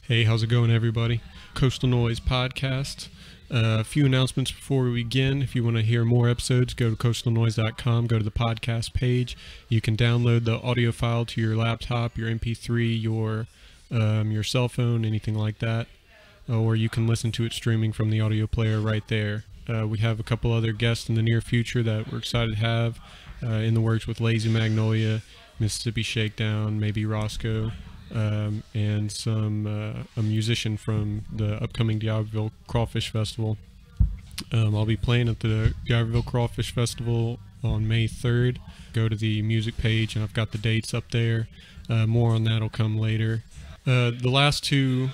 Hey, how's it going, everybody? Coastal Noise Podcast. A few announcements before we begin. If you want to hear more episodes, go to coastalnoise.com, go to the podcast page. You can download the audio file to your laptop, your MP3, your cell phone, anything like that. Or you can listen to it streaming from the audio player right there. We have a couple other guests in the near future that we're excited to have in the works with Lazy Magnolia, Mississippi Shakedown, maybe Roscoe. And a musician from the upcoming D'Iberville Crawfish Festival. I'll be playing at the D'Iberville Crawfish Festival on May 3rd. Go to the music page, and I've got the dates up there. More on that will come later. The last two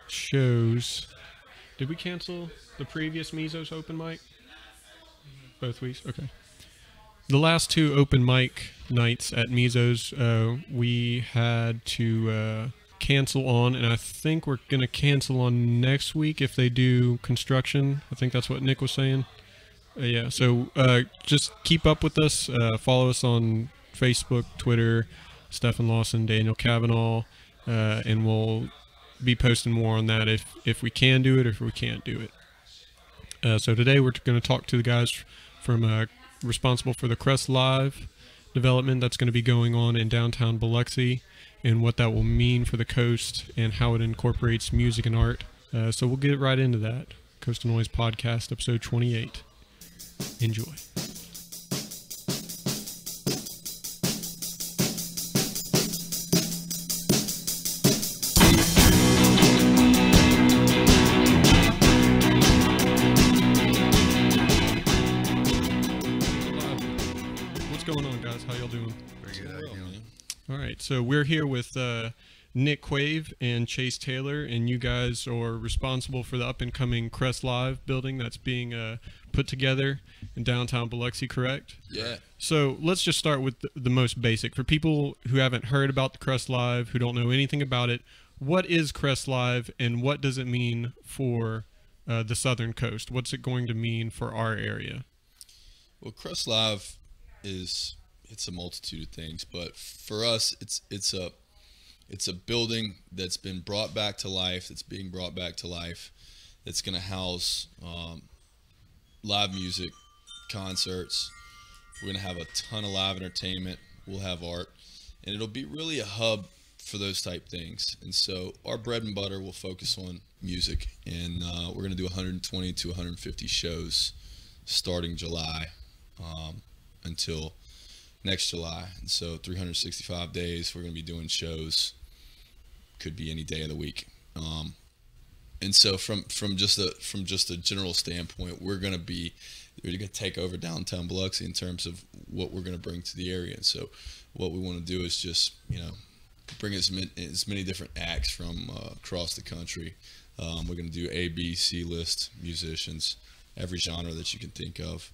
shows... Did we cancel the previous Mesos open mic? Both weeks? Okay. The last two open mic nights at Mesos, we had to cancel on, and I think we're going to cancel on next week if they do construction. I think that's what Nick was saying. Yeah, so just keep up with us. Follow us on Facebook, Twitter, Stephen Lawson, Daniel Cavanaugh, and we'll be posting more on that if we can do it or if we can't do it. So today we're going to talk to the guys from responsible for the Kress Live development that's going to be going on in downtown Biloxi and what that will mean for the coast and how it incorporates music and art. So we'll get right into that. Coastal Noise Podcast, episode 28. Enjoy. All right, so we're here with Nick Quave and Chase Taylor, and you guys are responsible for the up-and-coming Kress Live building that's being put together in downtown Biloxi, correct? Yeah. So let's just start with the most basic. For people who haven't heard about the Kress Live, who don't know anything about it, what is Kress Live, and what does it mean for the southern coast? What's it going to mean for our area? Well, Kress Live it's a multitude of things, but for us, it's a building that's been brought back to life. That's being brought back to life. That's going to house live music, concerts. We're going to have a ton of live entertainment. We'll have art, and it'll be really a hub for those type things. And so our bread and butter will focus on music, and we're going to do 120 to 150 shows starting July until next July. And so 365 days we're going to be doing shows. Could be any day of the week. And so from just a general standpoint, we're going to take over downtown Biloxi in terms of what we're going to bring to the area. And so what we want to do is just bring as many different acts from across the country. We're going to do A, B, C list musicians, every genre that you can think of.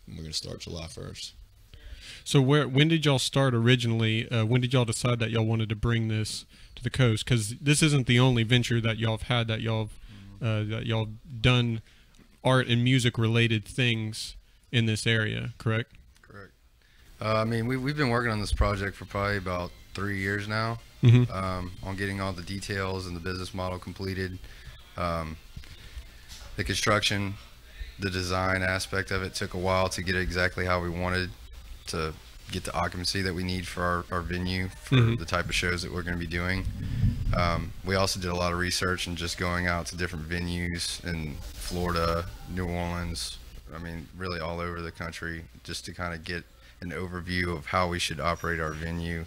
We're going to start July 1st. So when did y'all start originally? When did y'all decide that y'all wanted to bring this to the coast? Because this isn't the only venture that y'all have had, that y'all done art and music related things in this area, correct? Correct. We've been working on this project for probably about 3 years now, on getting all the details and the business model completed. The construction, the design aspect of it took a while to get it exactly how we wanted to get the occupancy that we need for our venue for the type of shows that we're going to be doing. We also did a lot of research and just going out to different venues in Florida, New Orleans, really all over the country, just to kind of get an overview of how we should operate our venue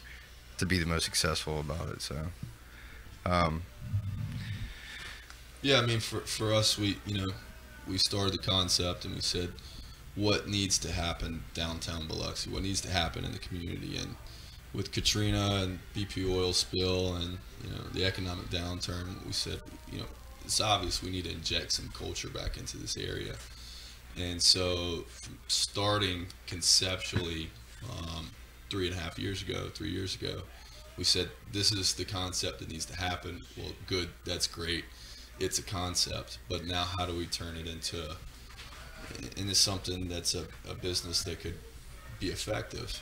to be the most successful about it. So for us, we started the concept and we said, what needs to happen downtown Biloxi? What needs to happen in the community? And with Katrina and BP oil spill and the economic downturn, we said, it's obvious we need to inject some culture back into this area. And so, starting conceptually 3 years ago, we said, this is the concept that needs to happen. Well, good, that's great. It's a concept, but now how do we turn it into something that's a business that could be effective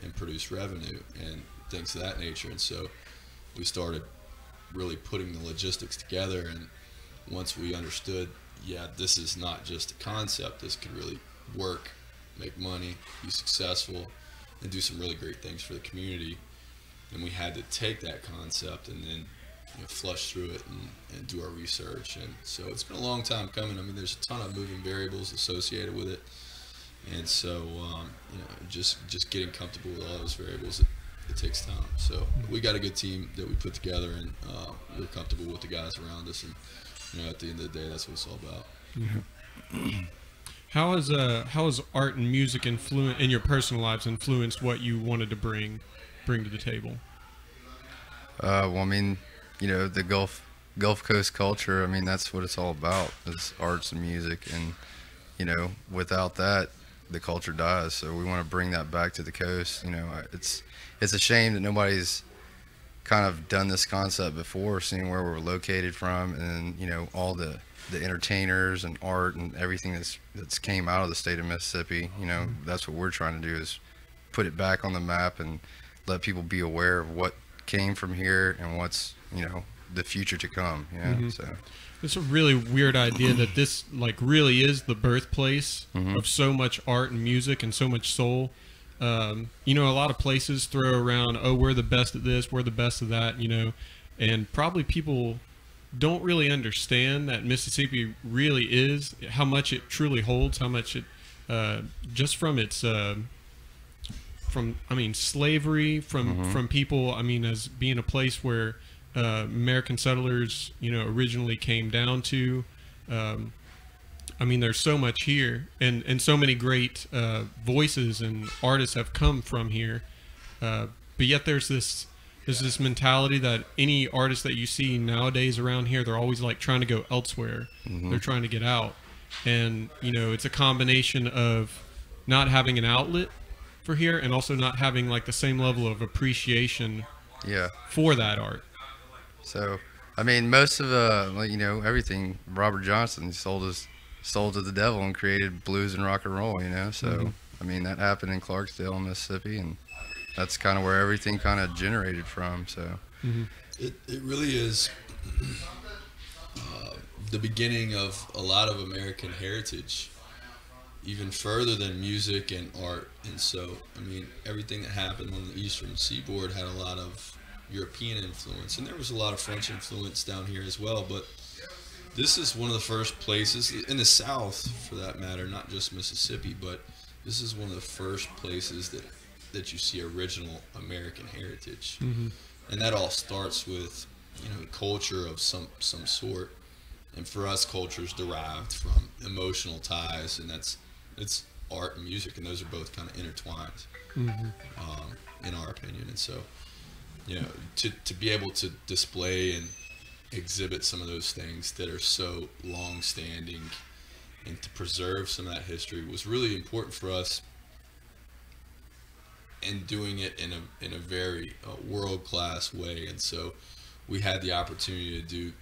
and produce revenue and things of that nature? And so we started really putting the logistics together. And once we understood, yeah, this is not just a concept, this could really work, make money, be successful, and do some really great things for the community. And we had to take that concept and then, flush through it and do our research. And so it's been a long time coming. I mean, there's a ton of moving variables associated with it. And so, just getting comfortable with all those variables, it takes time. So we got a good team that we put together, and we're comfortable with the guys around us. And, at the end of the day, that's what it's all about. Mm-hmm. How has art and music in your personal lives influenced what you wanted to bring to the table? Well, I mean, the Gulf Coast culture, I mean, that's what it's all about, is arts and music. And, without that, the culture dies. So we want to bring that back to the coast. It's a shame that nobody's kind of done this concept before, seeing where we're located from, and all the entertainers and art and everything that's came out of the state of Mississippi. That's what we're trying to do, is put it back on the map and let people be aware of what came from here and what's the future to come. Mm-hmm. So it's a really weird idea that this really is the birthplace mm-hmm. of so much art and music and so much soul. A lot of places throw around, oh, we're the best at this, we're the best at that, and probably people don't really understand that Mississippi really is, how much it truly holds, how much it, just from its, slavery, from people, as being a place where American settlers, originally came down to. There's so much here, and so many great voices and artists have come from here. But yet there's this mentality that any artist that you see nowadays around here, they're always trying to go elsewhere. Mm-hmm. They're trying to get out. And, it's a combination of not having an outlet for here and also not having the same level of appreciation for that art. So, most of everything Robert Johnson sold to the devil and created blues and rock and roll, So, mm-hmm. That happened in Clarksdale, Mississippi, and that's kind of where everything kind of generated from. So, mm-hmm. It really is the beginning of a lot of American heritage, even further than music and art. And so, everything that happened on the Eastern Seaboard had a lot of European influence, and there was a lot of French influence down here as well. But this is one of the first places in the South, for that matter, not just Mississippi, but this is one of the first places that you see original American heritage. Mm-hmm. And that all starts with culture of some sort. And for us, culture is derived from emotional ties, and it's art and music, and those are both kind of intertwined, mm-hmm. in our opinion. And so, to be able to display and exhibit some of those things that are so long-standing and to preserve some of that history was really important for us, and doing it in a very world-class way. And so we had the opportunity to do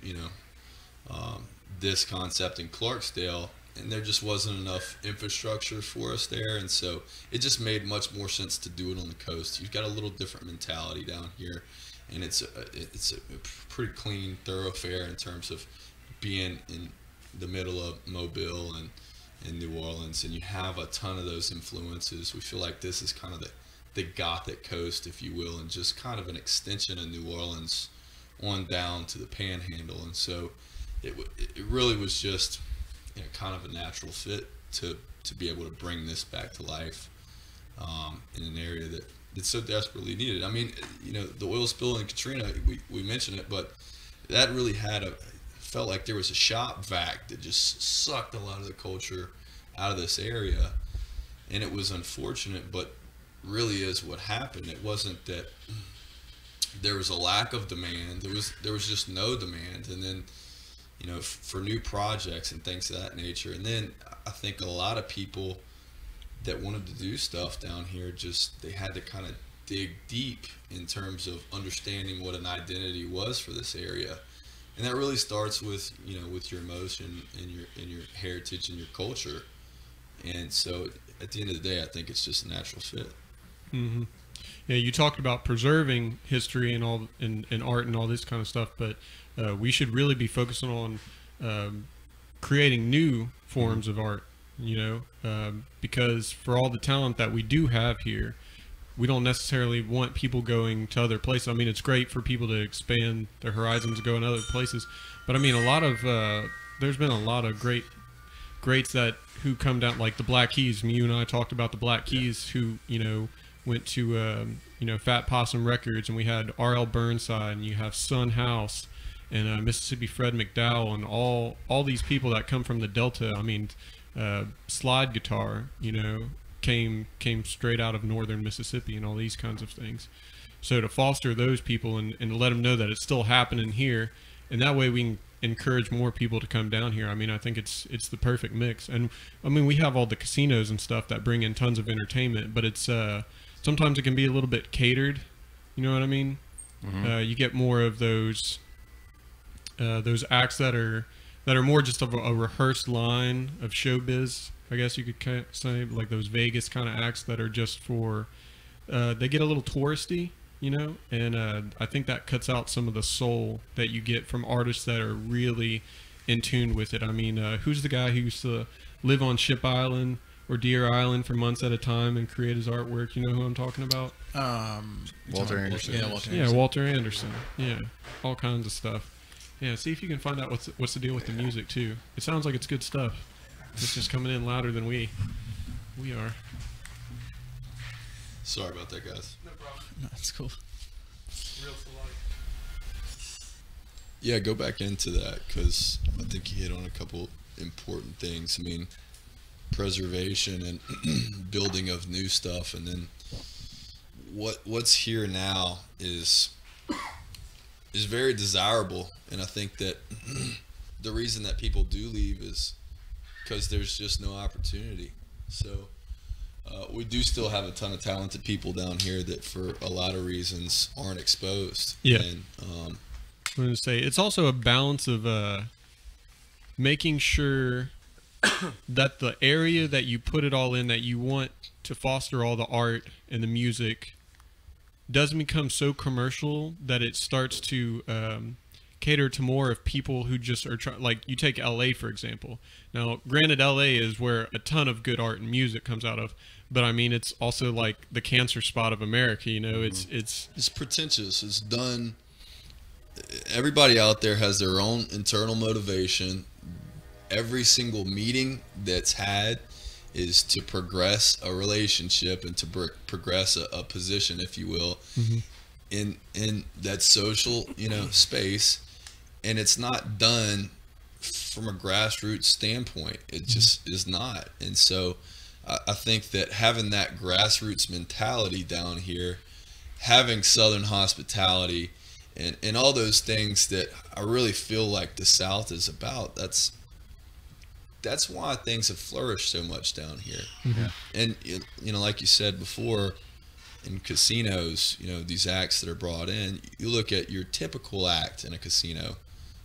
this concept in Clarksdale, and there just wasn't enough infrastructure for us there, and so it just made much more sense to do it on the coast. You've got a little different mentality down here, and it's a pretty clean thoroughfare in terms of being in the middle of Mobile and in New Orleans, and you have a ton of those influences. We feel like this is kind of the Gothic coast, if you will, and just kind of an extension of New Orleans on down to the Panhandle. And so it really was just kind of a natural fit to be able to bring this back to life in an area that so desperately needed. The oil spill in Katrina, we mentioned it, but that really felt like there was a shop vac that just sucked a lot of the culture out of this area. And it was unfortunate, but really is what happened. It wasn't that there was a lack of demand. There was just no demand. And then, for new projects and things of that nature. And then I think a lot of people that wanted to do stuff down here, they had to kind of dig deep in terms of understanding what an identity was for this area. And that really starts with, with your emotion and your heritage and your culture. And so at the end of the day, I think it's just a natural fit. Mm-hmm. Yeah, you talked about preserving history and all and art and all this kind of stuff, but we should really be focusing on creating new forms of art. Because for all the talent that we do have here, we don't necessarily want people going to other places. I mean, it's great for people to expand their horizons, go in other places, but I mean, there's been a lot of greats who come down, like the Black Keys. You and I talked about the Black Keys, who went to Fat Possum Records, and we had R.L. Burnside, and you have Son House, and Mississippi Fred McDowell, and all these people that come from the Delta. I mean, slide guitar, came straight out of northern Mississippi, and all these kinds of things. So to foster those people and let them know that it's still happening here, and that way we can encourage more people to come down here. I mean, I think it's the perfect mix. And I mean, we have all the casinos and stuff that bring in tons of entertainment, but it's sometimes it can be a little bit catered. You know what I mean? Mm-hmm. You get more of those acts that are more just of a rehearsed line of showbiz, I guess you could say, like those Vegas kind of acts that are just for they get a little touristy, and I think that cuts out some of the soul that you get from artists that are really in tune with it. I mean, who's the guy who used to live on Ship Island or Deer Island for months at a time and create his artwork? You know who I'm talking about? Walter Anderson. Yeah, Walter Anderson. Yeah, all kinds of stuff. Yeah, see if you can find out what's the deal with the music too. It sounds like it's good stuff. It's just coming in louder than we are. Sorry about that, guys. No problem. No, that's cool. Real select. Yeah, go back into that, because I think you hit on a couple important things. I mean, preservation and building of new stuff, and then what's here now is very desirable. And I think that the reason that people do leave is because there's just no opportunity. So we do still have a ton of talented people down here that for a lot of reasons aren't exposed. Yeah. And I'm going to say it's also a balance of making sure that the area that you put it all in, that you want to foster all the art and the music, doesn't become so commercial that it starts to cater to more of people who just are like you take LA for example. Now granted, LA is where a ton of good art and music comes out of, but I mean it's also like the cancer spot of America. It's pretentious. It's done. Everybody out there has their own internal motivation. Every single meeting that's had is to progress a relationship and to progress a position, if you will, in that social space. And it's not done from a grassroots standpoint. It just is not. And so I think that having that grassroots mentality down here, having Southern hospitality, and all those things that I really feel like the South is about, that's why things have flourished so much down here. Yeah. And like you said before, in casinos, these acts that are brought in, you look at your typical act in a casino,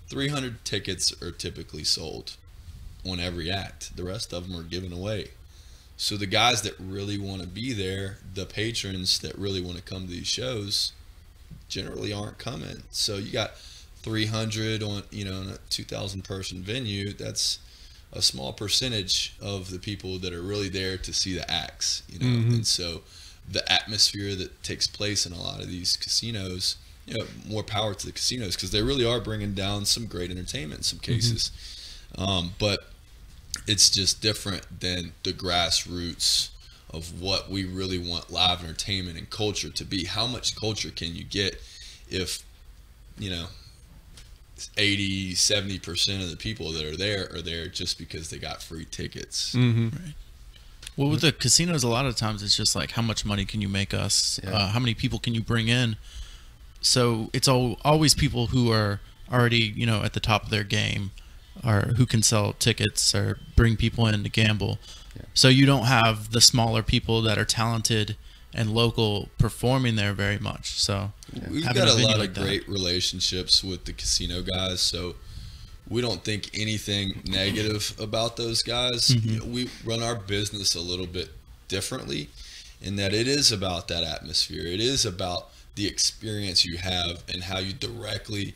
300 tickets are typically sold on every act. The rest of them are given away. So the guys that really want to be there, the patrons that really want to come to these shows, generally aren't coming. So you got 300 on, in a 2,000 person venue. That's a small percentage of the people that are really there to see the acts, And so the atmosphere that takes place in a lot of these casinos, more power to the casinos, because they really are bringing down some great entertainment in some cases. But it's just different than the grassroots of what we really want live entertainment and culture to be. How much culture can you get if 80-70% of the people that are there just because they got free tickets? Right. Well, with the casinos, a lot of times it's just like, how much money can you make us? How many people can you bring in? So it's always people who are already, at the top of their game, or who can sell tickets or bring people in to gamble. Yeah. So you don't have the smaller people that are talented and local performing there very much. So we've got a lot of great relationships with the casino guys, so we don't think anything negative about those guys. We run our business a little bit differently, in that it is about that atmosphere. It is about the experience you have and how you directly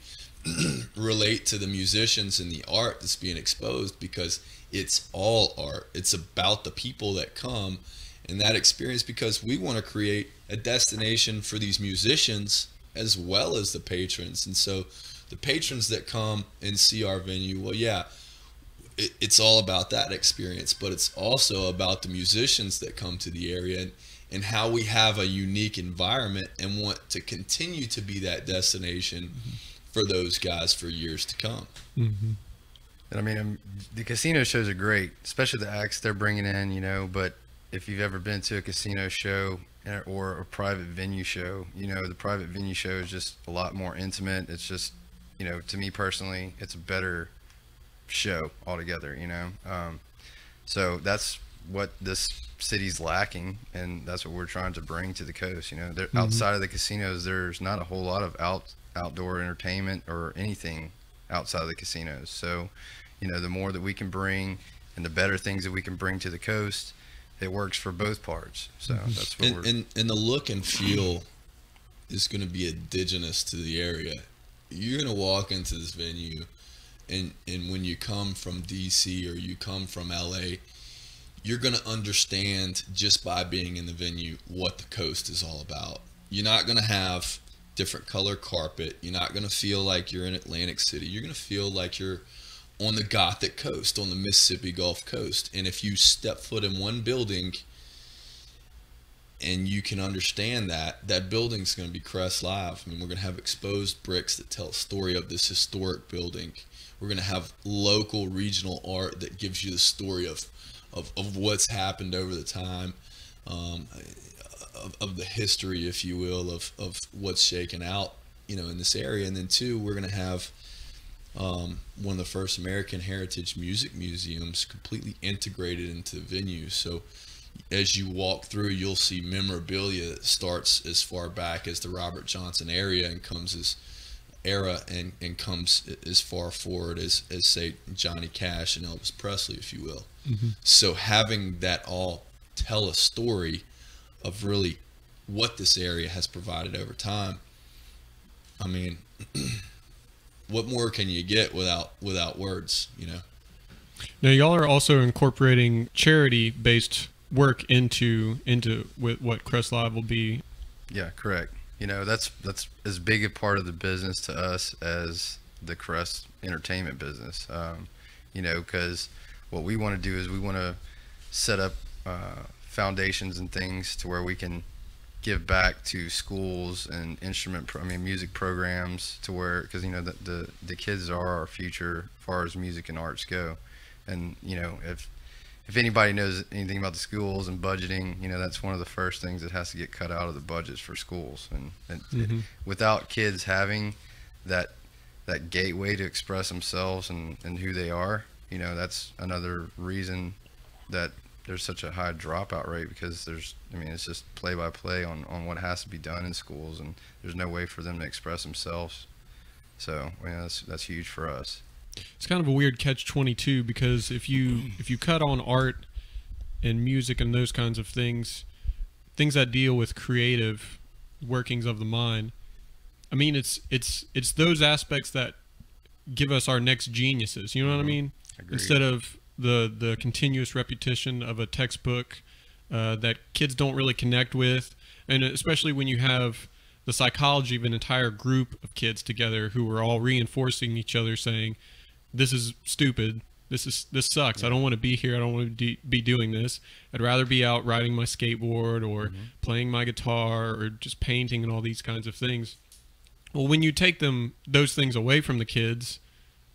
relate to the musicians and the art that's being exposed, because it's all art. It's about the people that come and that experience, because we want to create a destination for these musicians as well as the patrons. And so the patrons that come and see our venue, well, yeah, it's all about that experience, but it's also about the musicians that come to the area, and how we have a unique environment and want to continue to be that destination for those guys for years to come. And I mean, the casino shows are great, especially the acts they're bringing in, you know, but if you've ever been to a casino show or a private venue show, you know, the private venue show is just a lot more intimate. It's just, you know, to me personally, it's a better show altogether, you know. So that's what this city's lacking, and that's what we're trying to bring to the coast. You know, outside of the casinos, there's not a whole lot of outdoor entertainment or anything outside of the casinos. So, you know, the more that we can bring and the better things that we can bring to the coast, it works for both parts. So that's what and the look and feel is going to be indigenous to the area. You're going to walk into this venue, and when you come from DC or you come from LA, you're going to understand just by being in the venue what the coast is all about. You're not going to have different color carpet. You're not going to feel like you're in Atlantic City. You're going to feel like you're on the Gothic coast, on the Mississippi Gulf Coast. And if you step foot in one building and you can understand that building's going to be Kress Live. I mean, we're going to have exposed bricks that tell a story of this historic building. We're going to have local regional art that gives you the story of what's happened over the time, of the history, if you will, of what's shaken out, you know, in this area. And then two, we're going to have one of the first American heritage music museums completely integrated into the venue. So as you walk through, you'll see memorabilia that starts as far back as the Robert Johnson area and comes as far forward as say Johnny Cash and Elvis Presley, if you will. So having that all tell a story of really what this area has provided over time, I mean, what more can you get without words, you know? Now, y'all are also incorporating charity-based work into with what Kress Live will be. Yeah, correct. You know, that's as big a part of the business to us as the Kress entertainment business. You know, because what we want to do is we want to set up foundations and things to where we can give back to schools and music programs, to where, because you know the kids are our future as far as music and arts go. And you know, if anybody knows anything about the schools and budgeting, you know, that's one of the first things that has to get cut out of the budgets for schools. And without kids having that gateway to express themselves and who they are, you know, that's another reason that there's such a high dropout rate, because it's just play by play on what has to be done in schools, and there's no way for them to express themselves. So, you know, that's huge for us. It's kind of a weird catch-22, because if you cut on art and music and those kinds of things that deal with creative workings of the mind, I mean, it's those aspects that give us our next geniuses. You know what I mean? Agreed. Instead of the continuous repetition of a textbook that kids don't really connect with, and especially when you have the psychology of an entire group of kids together who are all reinforcing each other, saying, "This is stupid. This sucks. I don't want to be here. I don't want to be doing this. I'd rather be out riding my skateboard or playing my guitar or just painting and all these kinds of things." Well, when you take those things away from the kids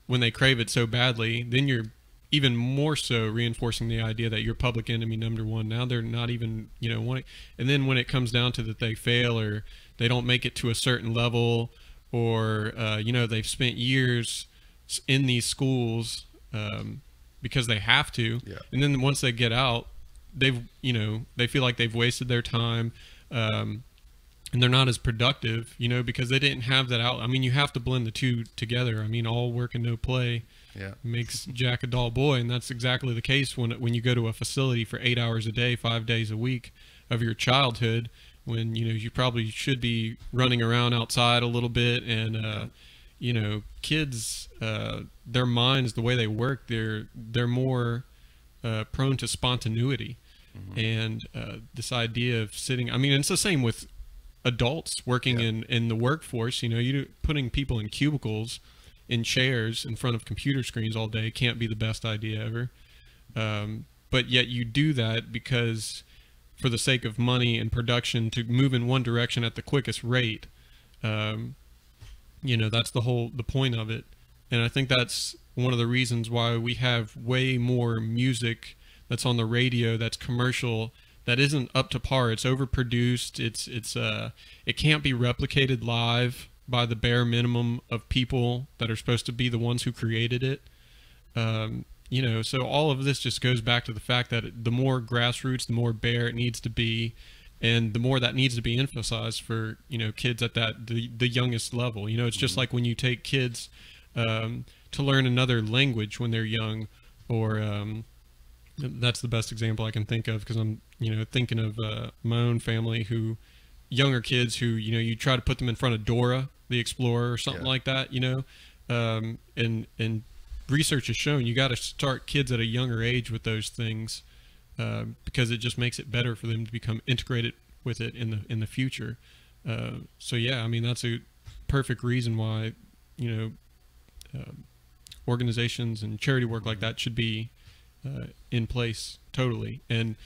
when they crave it so badly, then you're even more so reinforcing the idea that you're public enemy number one. Now they're not even, you know, wanting. And then when it comes down to that they fail or they don't make it to a certain level, or you know, they've spent years in these schools because they have to, and then once they get out, they feel like they've wasted their time, and they're not as productive, you know, because they didn't have that out. I mean, you have to blend the two together. I mean, all work and no play makes Jack a dull boy, and that's exactly the case when you go to a facility for 8 hours a day, 5 days a week. of your childhood, when you probably should be running around outside a little bit. And kids, their minds, the way they work, they're more prone to spontaneity. And this idea of sitting, I mean, it's the same with adults working in the workforce. You putting people in cubicles, in chairs, in front of computer screens all day can't be the best idea ever. But yet you do that because, for the sake of money and production, to move in one direction at the quickest rate. That's the point of it. And I think that's one of the reasons why we have way more music that's on the radio, that's commercial, that isn't up to par. It's overproduced. It can't be replicated live by the bare minimum of people that are supposed to be the ones who created it. So all of this just goes back to the fact that the more grassroots, the more bare it needs to be, and the more that needs to be emphasized for kids at the youngest level. It's just like when you take kids to learn another language when they're young, or that's the best example I can think of, because I'm thinking of my own family, who younger kids who you try to put them in front of Dora the Explorer or something like that, and research has shown you got to start kids at a younger age with those things, because it just makes it better for them to become integrated with it in the future. So yeah, I mean, that's a perfect reason why organizations and charity work like that should be in place totally. And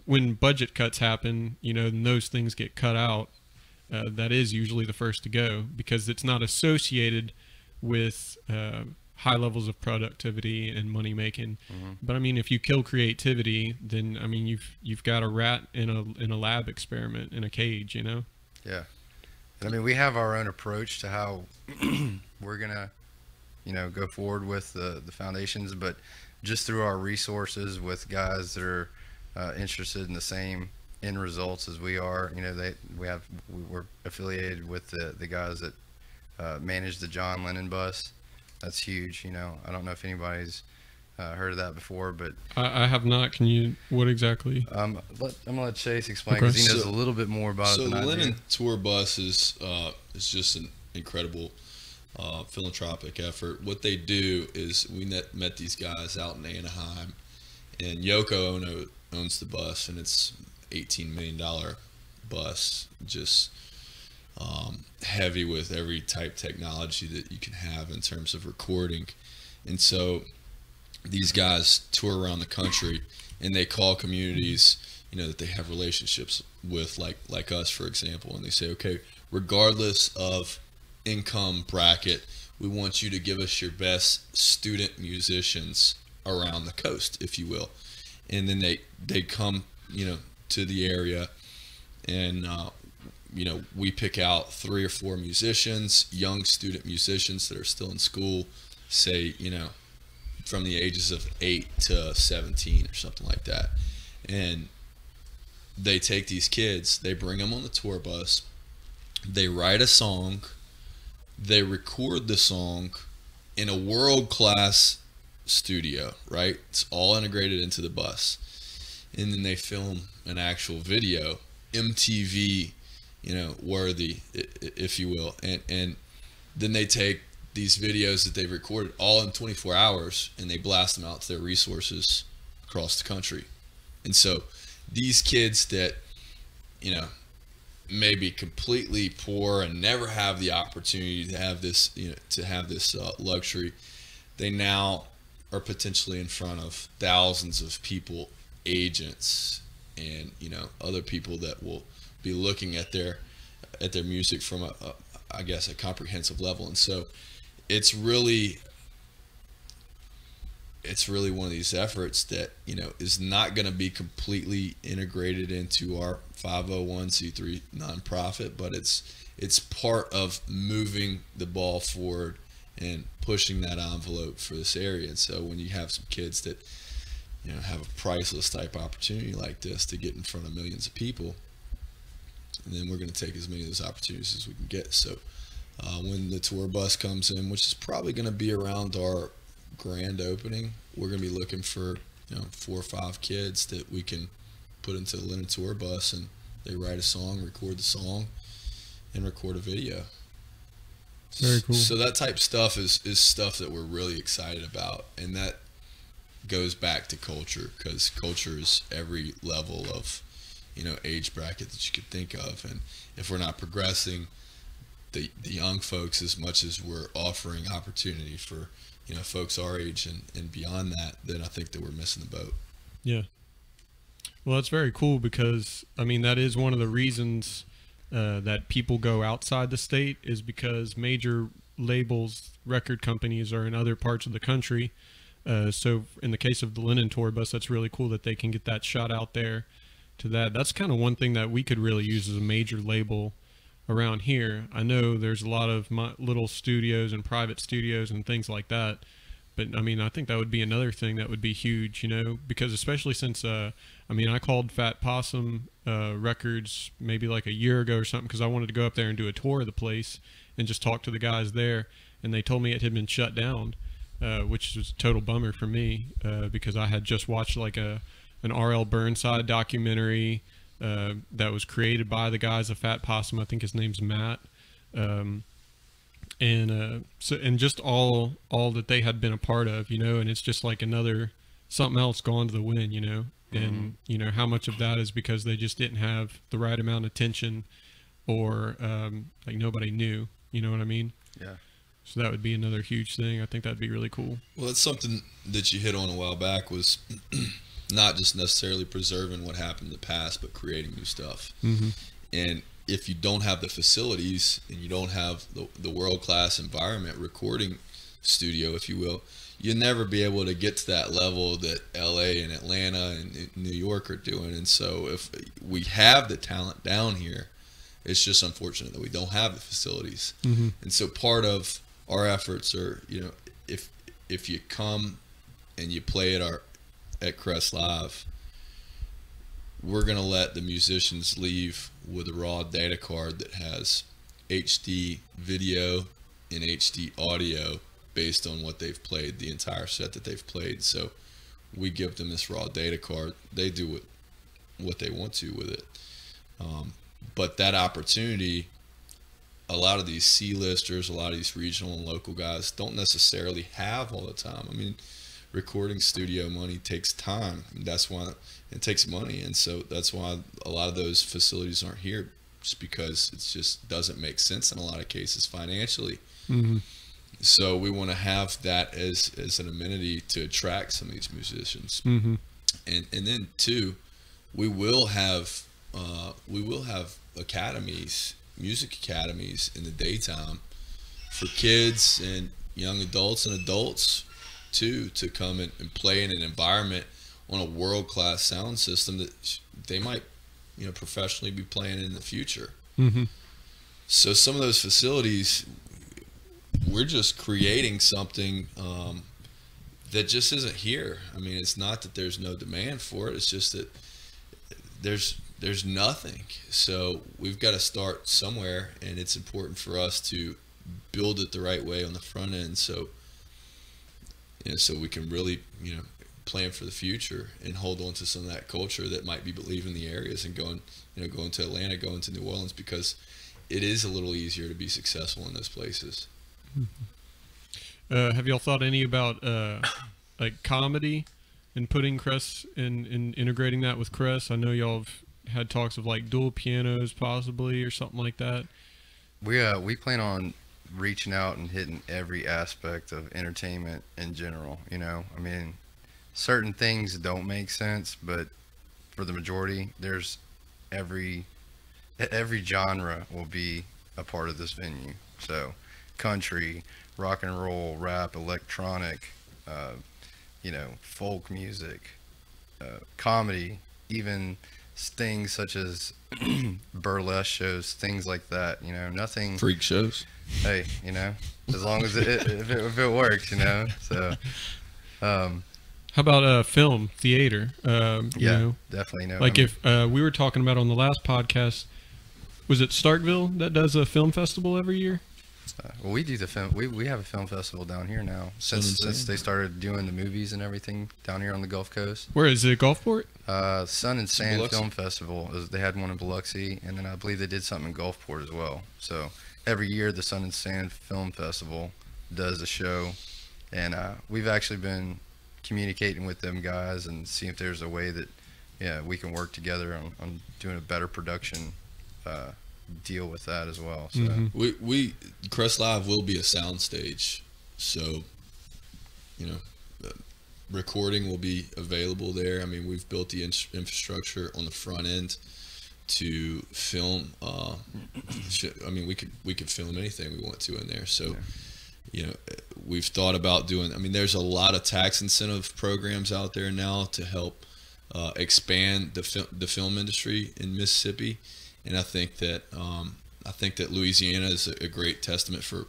when budget cuts happen, and those things get cut out, that is usually the first to go, because it's not associated with high levels of productivity and money making. But I mean, if you kill creativity, then I mean, you've got a rat in a lab experiment in a cage. Yeah. And I mean, we have our own approach to how we're gonna go forward with the foundations, but just through our resources with guys that are interested in the same end results as we are. We're affiliated with the guys that manage the John Lennon bus. That's huge. I don't know if anybody's heard of that before, but I have not. Can you? What exactly? I'm gonna let Chase explain, because he knows a little bit more about it than I do. So the Lennon Tour Bus is just an incredible philanthropic effort. What they do is, we met these guys out in Anaheim, and Yoko Ono owns the bus, and it's $18 million bus, just heavy with every type technology that you can have in terms of recording. And so these guys tour around the country, and they call communities that they have relationships with, like us, for example, and they say, okay, regardless of income bracket, we want you to give us your best student musicians around the coast, if you will. And then they come to the area, and we pick out 3 or 4 musicians, young student musicians that are still in school, say from the ages of 8 to 17 or something like that. And they take these kids, they bring them on the tour bus, they write a song, they record the song in a world-class studio, right? It's all integrated into the bus. And then they film an actual video, MTV, worthy, if you will. And then they take these videos that they've recorded all in 24 hours, and they blast them out to their resources across the country. And so these kids that, may be completely poor and never have the opportunity to have this, luxury, they now are potentially in front of thousands of people, agents, and other people that will be looking at their music from a comprehensive level. And so it's really one of these efforts that is not going to be completely integrated into our 501c3 nonprofit, but it's part of moving the ball forward and pushing that envelope for this area. And so when you have some kids that have a priceless type opportunity like this to get in front of millions of people, and then we're going to take as many of those opportunities as we can get. So when the tour bus comes in, which is probably going to be around our grand opening, we're going to be looking for 4 or 5 kids that we can put into the Linen tour bus, and they write a song, record the song, and record a video. Very cool. So that type of stuff is stuff that we're really excited about, and that goes back to culture, because culture is every level of, you know, age bracket that you could think of. And if we're not progressing the young folks as much as we're offering opportunity for, you know, folks our age and beyond that, then I think that we're missing the boat. Yeah. Well, that's very cool, because I mean, that is one of the reasons that people go outside the state, is because major labels, record companies, are in other parts of the country. So in the case of the Linen tour bus, that's really cool that they can get that shot out there to that. That's kind of one thing that we could really use as a major label around here. I know there's a lot of little studios and private studios and things like that, but I mean, I think that would be another thing that would be huge, you know, because especially since, I mean, I called Fat Possum Records maybe like a year ago or something, because I wanted to go up there and do a tour of the place and just talk to the guys there, and they told me it had been shut down, which was a total bummer for me, because I had just watched like an R.L. Burnside documentary that was created by the guys of Fat Possum. I think his name's Matt. And just all that they had been a part of, you know, and it's just like another something else gone to the wind, you know. And you know how much of that is because they just didn't have the right amount of attention, or like nobody knew, you know what I mean? Yeah. So that would be another huge thing. I think that'd be really cool. Well, that's something that you hit on a while back, was not just necessarily preserving what happened in the past, but creating new stuff. And if you don't have the facilities and you don't have the world-class environment, recording studio, if you will, you'll never be able to get to that level that LA and Atlanta and New York are doing. And so if we have the talent down here, it's just unfortunate that we don't have the facilities. And so part of our efforts are, you know, if you come and you play at Kress Live, we're going to let the musicians leave with a raw data card that has HD video and HD audio based on what they've played, the entire set that they've played. So we give them this raw data card. They do what they want to with it. But that opportunity, a lot of these C-listers, a lot of these regional and local guys don't necessarily have all the time. I mean, recording studio money takes time. That's why it takes money. And so that's why a lot of those facilities aren't here, just because it just doesn't make sense in a lot of cases financially. So we want to have that as an amenity to attract some of these musicians. And then too, we will have academies, music academies in the daytime for kids and young adults and adults too, to come and play in an environment on a world-class sound system that they might, you know, professionally be playing in the future. So some of those facilities, we're just creating something that just isn't here. I mean, it's not that there's no demand for it. It's just that there's nothing. So we've got to start somewhere, and it's important for us to build it the right way on the front end. So, you know, so we can really, you know, plan for the future and hold on to some of that culture that might be leaving the areas and going to Atlanta, going to New Orleans, because it is a little easier to be successful in those places. Have y'all thought any about like comedy and putting Kress in integrating that with Kress? I know y'all have had talks of like dual pianos possibly or something like that. We plan on reaching out and hitting every aspect of entertainment in general. You know, I mean, certain things don't make sense, but for the majority, there's every genre will be a part of this venue. So country, rock and roll, rap, electronic, you know, folk music, comedy, even things such as burlesque shows, things like that. You know, nothing. Freak shows. Hey, you know, as long as if it works, you know. So, how about film, theater? yeah, you know, definitely. No, like if we were talking about on the last podcast, was it Starkville that does a film festival every year? Well, we do the film. We have a film festival down here now since they started doing the movies and everything down here on the Gulf Coast. Where is it? Gulfport? Sun and Sand Biloxi. Film Festival. They had one in Biloxi, and then I believe they did something in Gulfport as well. So every year the Sun and Sand Film Festival does a show, and we've actually been communicating with them guys and see if there's a way that we can work together on doing a better production deal with that as well. So we Kress Live will be a sound stage, so recording will be available there. I mean, we've built the infrastructure on the front end to film. I mean, we could film anything we want to in there. So we've thought about doing. I mean, there's a lot of tax incentive programs out there now to help expand the film industry in Mississippi. And I think that Louisiana is a great testament for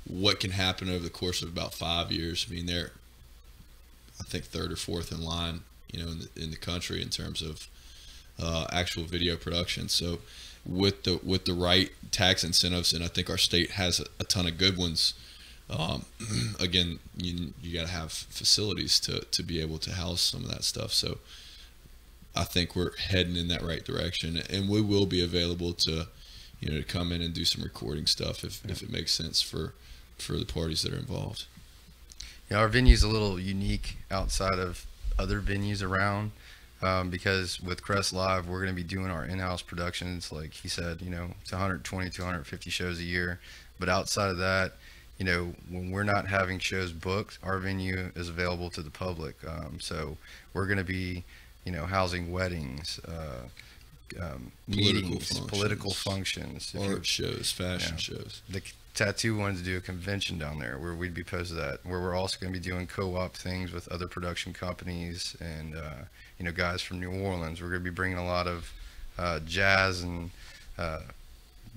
what can happen over the course of about 5 years. I mean, they're I think third or fourth in line in the country in terms of actual video production. So with the right tax incentives, and I think our state has a ton of good ones. Again, you got to have facilities to be able to house some of that stuff. So I think we're heading in that right direction, and we will be available to to come in and do some recording stuff if it makes sense for the parties that are involved. Our venue's a little unique outside of other venues around, because with Kress Live we're going to be doing our in-house productions. Like he said, it's 120 to 150 shows a year, but outside of that, when we're not having shows booked, our venue is available to the public. So we're going to be housing weddings, meetings, political functions, art shows, fashion shows. The Tattoo wanted to do a convention down there where we'd be posted at, where we're also going to be doing co-op things with other production companies and guys from New Orleans. We're going to be bringing a lot of jazz and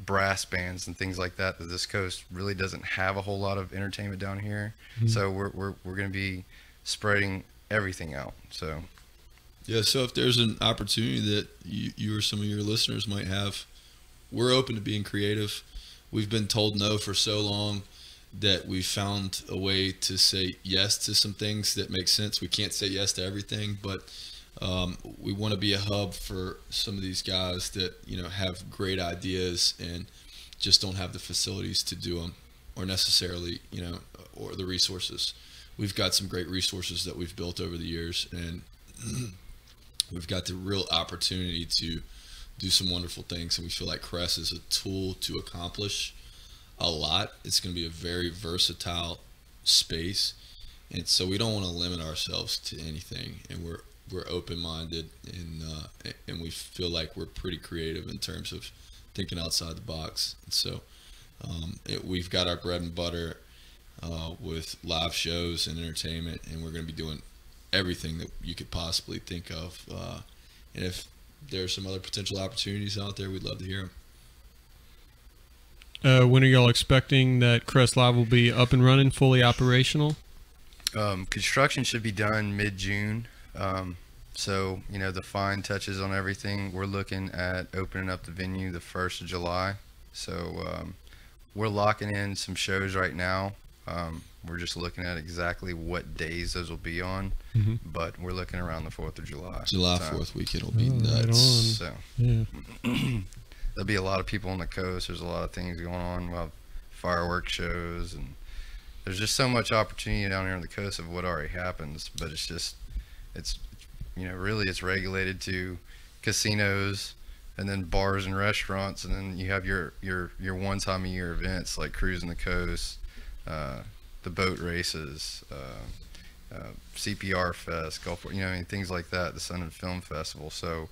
brass bands and things like that. This coast really doesn't have a whole lot of entertainment down here. So we're going to be spreading everything out. So so if there's an opportunity that you or some of your listeners might have, we're open to being creative. We've been told no for so long that we found a way to say yes to some things that make sense. We can't say yes to everything, but we want to be a hub for some of these guys that have great ideas and just don't have the facilities to do them, or necessarily or the resources. We've got some great resources that we've built over the years, and we've got the real opportunity to do some wonderful things, and we feel like Kress is a tool to accomplish a lot. It's going to be a very versatile space, and so we don't want to limit ourselves to anything, and we're open-minded, and we feel like we're pretty creative in terms of thinking outside the box. And so we've got our bread and butter with live shows and entertainment, and we're going to be doing everything that you could possibly think of, and if there's some other potential opportunities out there, we'd love to hear them. When are y'all expecting that Kress Live will be up and running, fully operational? Construction should be done mid-June. So, the fine touches on everything, we're looking at opening up the venue the 1st of July. So we're locking in some shows right now. We're just looking at exactly what days those will be on, but we're looking around the 4th of July. July 4th weekend will be nuts. So yeah. There'll be a lot of people on the coast. There's a lot of things going on. We'll have fireworks shows, and there's just so much opportunity down here on the coast of what already happens. But it's really it's regulated to casinos and then bars and restaurants, and then you have your one time a year events like cruising the coast, the boat races, CPR Fest, Gulf, things like that, the Sun and Film Festival. So,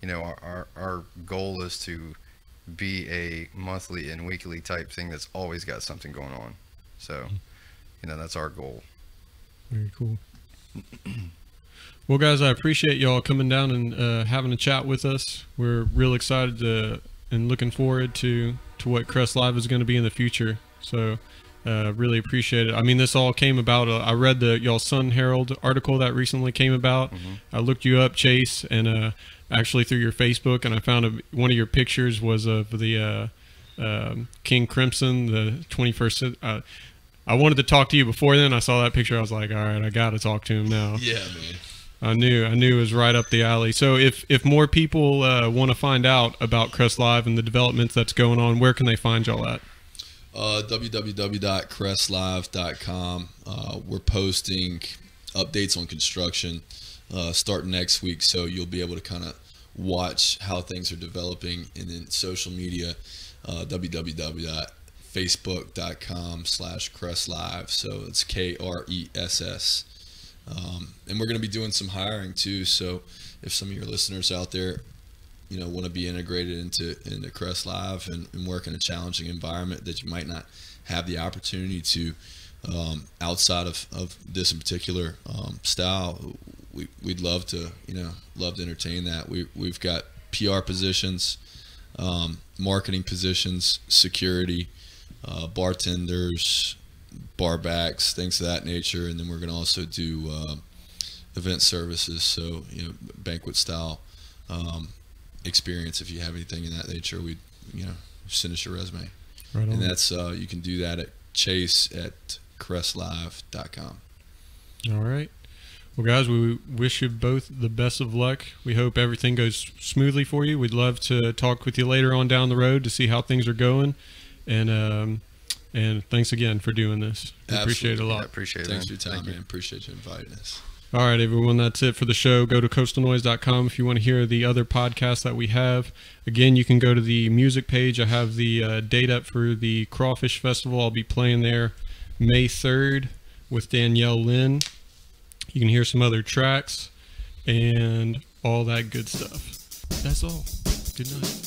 our goal is to be a monthly and weekly type thing that's always got something going on. So, that's our goal. Very cool. Well, guys, I appreciate y'all coming down and having a chat with us. We're real excited and looking forward to what Kress Live is going to be in the future. So really appreciate it. I mean, this all came about. I read y'all Sun Herald article that recently came about. I looked you up, Chase, and actually through your Facebook, and I found one of your pictures was of the King Crimson, the 21st. I wanted to talk to you before then. I saw that picture. I was like, all right, I got to talk to him now. Yeah, man. I knew it was right up the alley. So if more people want to find out about Kress Live and the developments that's going on, where can they find y'all at? www.kresslive.com. We're posting updates on construction starting next week, so you'll be able to kind of watch how things are developing. And then social media, www.facebook.com/KressLive. So it's KRESS. And we're going to be doing some hiring too. So if some of your listeners out there, want to be integrated into Kress Live and work in a challenging environment that you might not have the opportunity to outside of this in particular style, we'd love to entertain that. We've got PR positions, marketing positions, security, bartenders, bar backs, things of that nature, and then we're going to also do event services, so banquet style experience. If you have anything in that nature, we send us your resume. Right on. And that's you can do that at chase@kresslive.com. All right. Well, guys, we wish you both the best of luck. We hope everything goes smoothly for you. We'd love to talk with you later on down the road to see how things are going. And thanks again for doing this. We appreciate it a lot. Yeah, appreciate it. Thanks for your time, man. Appreciate you inviting us. All right, everyone, that's it for the show. Go to coastalnoise.com if you want to hear the other podcasts that we have. Again, you can go to the music page. I have the date up for the Crawfish Festival. I'll be playing there May 3rd with Danielle Lynn. You can hear some other tracks and all that good stuff. That's all. Good night.